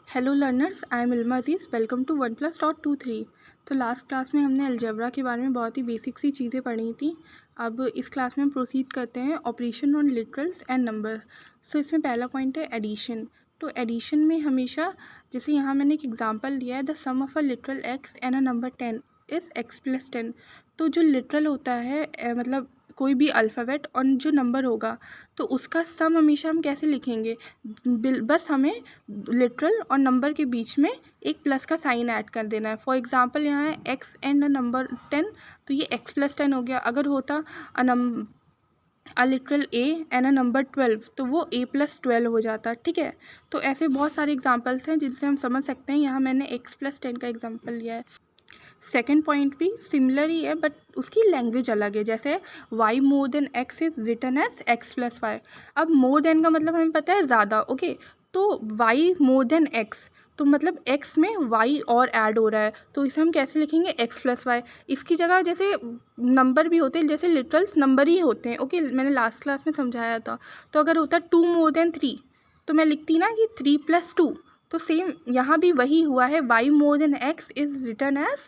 Hello learners, I am Ilma Aziz. Welcome to 1+.23। तो last class में हमने अलजेब्रा के बारे में बहुत ही बेसिक सी चीज़ें पढ़ी थी। अब इस क्लास में हम प्रोसीड करते हैं operation on literals and numbers. So इसमें पहला पॉइंट है एडिशन। तो एडिशन में हमेशा, जैसे यहाँ मैंने एक एग्जांपल लिया है, the sum of a literal x and a number 10 is x+10। तो जो लिटरल होता है मतलब कोई भी अल्फ़ाबेट और जो नंबर होगा तो उसका सम हमेशा हम कैसे लिखेंगे, बस हमें लिटरल और नंबर के बीच में एक प्लस का साइन ऐड कर देना है। फॉर एग्जांपल यहाँ है x एंड नंबर 10, तो ये x+10 हो गया। अगर होता अ literal a and a number 12 तो वो a+12 हो जाता। ठीक है, तो ऐसे बहुत सारे एग्जांपल्स हैं जिनसे हम समझ सकते हैं। यहाँ मैंने x+10 का एग्जांपल लिया है। सेकेंड पॉइंट भी सिमिलर ही है बट उसकी लैंग्वेज अलग है। जैसे y more than x is written as x+y। अब मोर देन का मतलब हमें पता है ज़्यादा, ओके। तो y मोर देन x तो मतलब x में y और ऐड हो रहा है, तो इसे हम कैसे लिखेंगे, x+y। इसकी जगह जैसे नंबर भी होते हैं, जैसे लिटरल्स नंबर ही होते हैं, ओके। मैंने लास्ट क्लास में समझाया था। तो अगर होता 2 मोर देन 3 तो मैं लिखती ना कि 3+2। तो सेम यहाँ भी वही हुआ है, y more than x is written as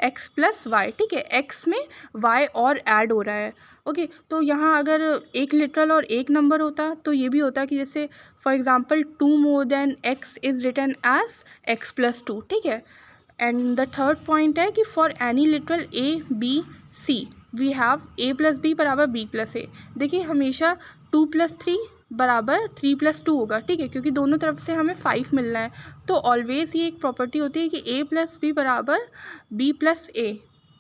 x+y। ठीक है, x में y और ऐड हो रहा है, ओके। तो यहाँ अगर एक लिटरल और एक नंबर होता तो ये भी होता कि जैसे for example 2 more than x is written as x+2। ठीक है, एंड द थर्ड पॉइंट है कि for any literal a b c we have a+b बराबर b+a। देखिए हमेशा 2+3 बराबर 3+2 होगा। ठीक है, क्योंकि दोनों तरफ से हमें 5 मिलना है। तो ऑलवेज़ ये एक प्रॉपर्टी होती है कि a+b बराबर b+a।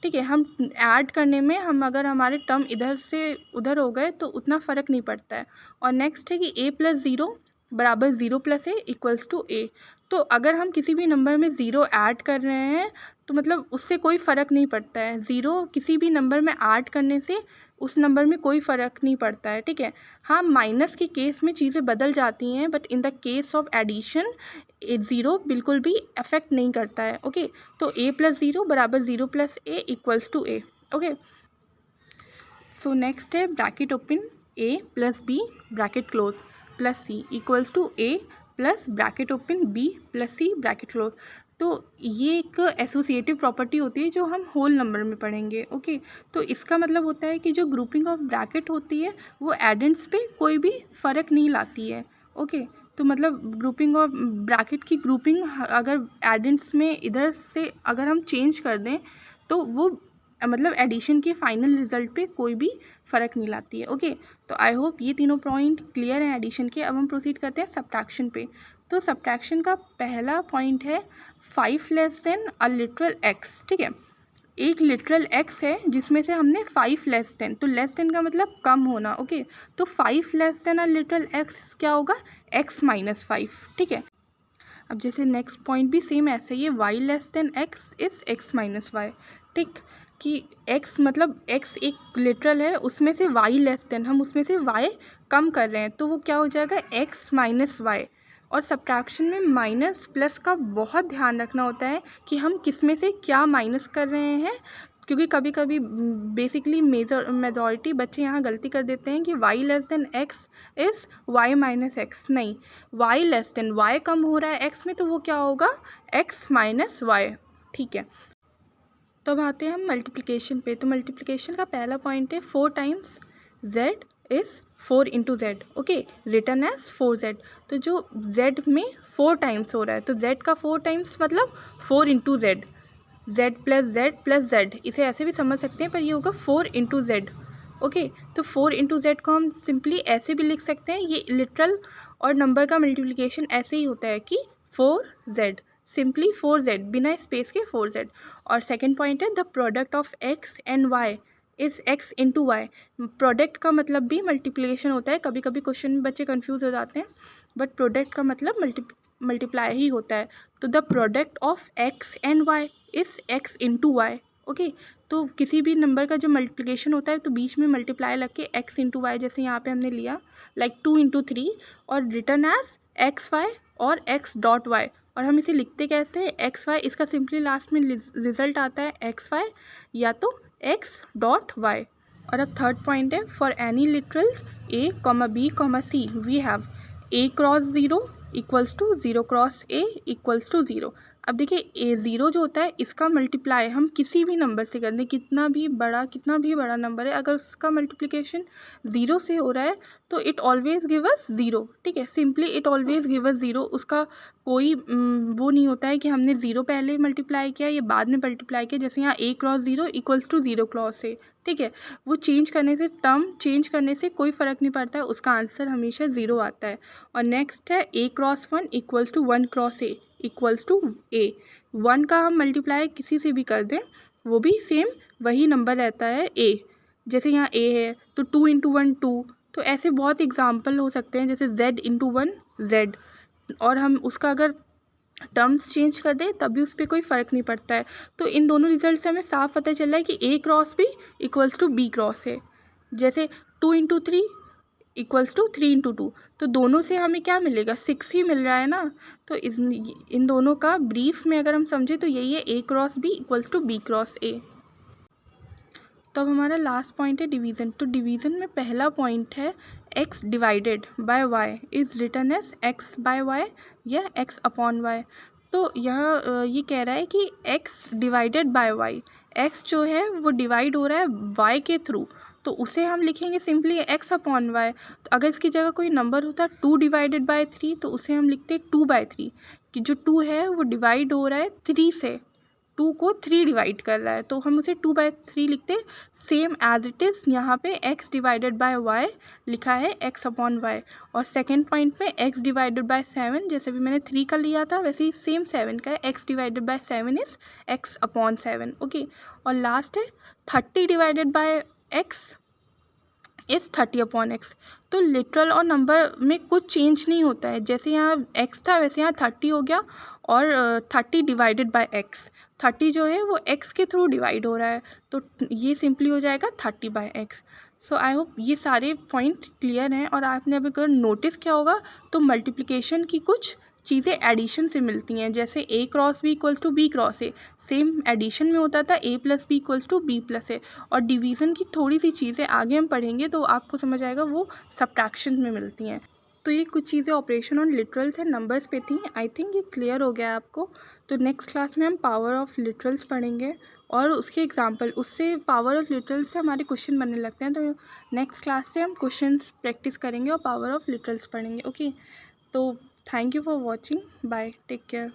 ठीक है, हम ऐड करने में अगर हमारे टर्म इधर से उधर हो गए तो उतना फ़र्क नहीं पड़ता है। और नेक्स्ट है कि a+0 बराबर 0+a इक्वल्स टू a। तो अगर हम किसी भी नंबर में ज़ीरो ऐड कर रहे हैं तो मतलब उससे कोई फ़र्क नहीं पड़ता है। ज़ीरो किसी भी नंबर में ऐड करने से उस नंबर में कोई फ़र्क नहीं पड़ता है। ठीक है, हाँ माइनस के केस में चीज़ें बदल जाती हैं but in the case of addition zero बिल्कुल भी अफेक्ट नहीं करता है, ओके। तो a+0 बराबर 0+a equals to a, okay. So next है bracket open a+b bracket close plus c equals to a plus bracket open b plus c bracket close. तो ये एक एसोसिएटिव प्रॉपर्टी होती है जो हम होल नंबर में पढ़ेंगे, ओके। तो इसका मतलब होता है कि जो ग्रुपिंग ऑफ ब्रैकेट होती है वो एडेंट्स पे कोई भी फ़र्क नहीं लाती है, ओके। तो मतलब ग्रुपिंग ऑफ ब्रैकेट की ग्रुपिंग अगर एडेंट्स में इधर से अगर हम चेंज कर दें तो वो मतलब एडिशन के फाइनल रिजल्ट पे कोई भी फ़र्क नहीं लाती है, ओके। तो आई होप ये तीनों पॉइंट क्लियर हैं एडिशन के। अब हम प्रोसीड करते हैं सब्ट्रैक्शन पे। तो सब्ट्रैक्शन का पहला पॉइंट है 5 लेस देन अ लिटरल x। ठीक है, एक लिटरल x है जिसमें से हमने 5 लेस देन, तो लेस देन का मतलब कम होना, ओके। तो 5 लेस देन अ लिटरल x क्या होगा, x-5। ठीक है, अब जैसे नेक्स्ट पॉइंट भी सेम ऐसे ही है, y less than x is x-y। ठीक, कि x मतलब x एक लिटरल है, उसमें से y लेस देन, हम उसमें से y कम कर रहे हैं तो वो क्या हो जाएगा, x-y। और सब्ट्रैक्शन में माइनस प्लस का बहुत ध्यान रखना होता है कि हम किस में से क्या माइनस कर रहे हैं, क्योंकि कभी कभी बेसिकली मेजॉरिटी बच्चे यहाँ गलती कर देते हैं कि y less than x is y-x। नहीं, y लेस देन y कम हो रहा है x में तो वो क्या होगा, x-y। ठीक है, तो अब आते हैं हम मल्टीप्लिकेशन पे। तो मल्टीप्लिकेशन का पहला पॉइंट है 4 times z is 4 into z, okay, return as 4z। तो जो z में 4 टाइम्स हो रहा है तो z का 4 टाइम्स मतलब 4 into Z, z plus Z, इसे ऐसे भी समझ सकते हैं पर ये होगा 4 इंटू जेड, ओके। तो 4 इंटू जेड को हम सिंपली ऐसे भी लिख सकते हैं, ये लिटरल और नंबर का मल्टीप्लिकेशन ऐसे ही होता है कि 4z, सिंपली 4z बिना स्पेस के 4z। और सेकंड पॉइंट है the product of x and y is x into y. Product का मतलब भी मल्टीप्लिकेशन होता है, कभी कभी क्वेश्चन में बच्चे कंफ्यूज हो जाते हैं, बट प्रोडक्ट का मतलब मल्टीप्लाई ही होता है। तो the product of x and y is x into y, okay. तो किसी भी नंबर का जब मल्टीप्लिकेशन होता है तो बीच में मल्टीप्लाई लग के x इंटू वाई, जैसे यहाँ पे हमने लिया लाइक 2 इंटू 3 और रिटर्न एज x y और x.y। और हम इसे लिखते कैसे, XY, इसका सिंपली लास्ट में रिजल्ट आता है XY या तो x.y। और अब थर्ड पॉइंट है for any literals a, b, c we have a cross 0 equals to zero cross a equals to zero. अब देखिए ए ज़ीरो जो होता है इसका मल्टीप्लाई हम किसी भी नंबर से कर दें, कितना भी बड़ा नंबर है, अगर उसका मल्टीप्लिकेशन ज़ीरो से हो रहा है तो it always give us zero. ठीक है, simply it always give us zero. उसका कोई वो नहीं होता है कि हमने ज़ीरो पहले मल्टीप्लाई किया या बाद में मल्टीप्लाई किया। जैसे यहाँ a cross zero equals to zero cross a. ठीक है, वो चेंज करने से, टर्म चेंज करने से कोई फ़र्क नहीं पड़ता है, उसका आंसर हमेशा ज़ीरो आता है। और नेक्स्ट है a cross one equals to one cross a equals to a. One का हम मल्टीप्लाई किसी से भी कर दें वो भी सेम वही नंबर रहता है ए। जैसे यहाँ ए है तो टू इंटू वन टू, तो ऐसे बहुत एग्जाम्पल हो सकते हैं, जैसे z इंटू वन जेड, और हम उसका अगर टर्म्स चेंज कर दें तब भी उस पर कोई फ़र्क नहीं पड़ता है। तो इन दोनों रिजल्ट से हमें साफ पता चल रहा है कि a cross b equals to b cross है। जैसे two into three equals to three into two, तो दोनों से हमें क्या मिलेगा, सिक्स ही मिल रहा है ना। तो इन दोनों का ब्रीफ में अगर हम समझें तो यही है a cross b equals to b cross a. तो अब हमारा लास्ट पॉइंट है डिवीज़न। तो डिवीज़न में पहला पॉइंट है x divided by y is written as x by y या x अपॉन y। तो यह ये कह रहा है कि x divided by y, x जो है वो डिवाइड हो रहा है y के थ्रू, तो उसे हम लिखेंगे सिंपली x अपॉन y। तो अगर इसकी जगह कोई नंबर होता टू डिवाइडेड बाय थ्री तो उसे हम लिखते टू बाय थ्री, कि जो टू है वो डिवाइड हो रहा है थ्री से, टू को थ्री डिवाइड कर रहा है तो हम उसे टू बाई थ्री लिखते। सेम एज इट इज़ यहाँ पे x डिवाइडेड बाय y लिखा है x अपॉन y। और सेकेंड पॉइंट में x डिवाइडेड बाय सेवन, जैसे भी मैंने थ्री का लिया था वैसे ही सेम सेवन का है, x divided by seven is x upon seven. Okay, और लास्ट है thirty divided by x is thirty upon x. तो लिटरल और नंबर में कुछ चेंज नहीं होता है, जैसे यहाँ x था वैसे यहाँ थर्टी हो गया, और thirty divided by x, thirty जो है वो x के थ्रू डिवाइड हो रहा है, तो ये सिंपली हो जाएगा thirty by x. So I hope ये सारे पॉइंट क्लियर हैं। और आपने अभी अगर नोटिस किया होगा तो मल्टीप्लिकेशन की कुछ चीज़ें एडिशन से मिलती हैं, जैसे a cross b equals to b cross a, same addition में होता था a plus b equals to b plus a. और डिवीज़न की थोड़ी सी चीज़ें आगे हम पढ़ेंगे तो आपको समझ आएगा, वो सब्ट्रैक्शन में मिलती हैं। तो ये कुछ चीज़ें operation on literals and numbers पे थी। आई थिंक ये क्लियर हो गया है आपको। तो नेक्स्ट क्लास में हम पावर ऑफ लिटरल्स पढ़ेंगे और उसके एग्जांपल, उससे पावर ऑफ लिटरल्स से हमारे क्वेश्चन बनने लगते हैं। तो नेक्स्ट क्लास से हम क्वेश्चंस प्रैक्टिस करेंगे और पावर ऑफ लिटरल्स पढ़ेंगे। ओके, तो thank you for watching, bye, take care.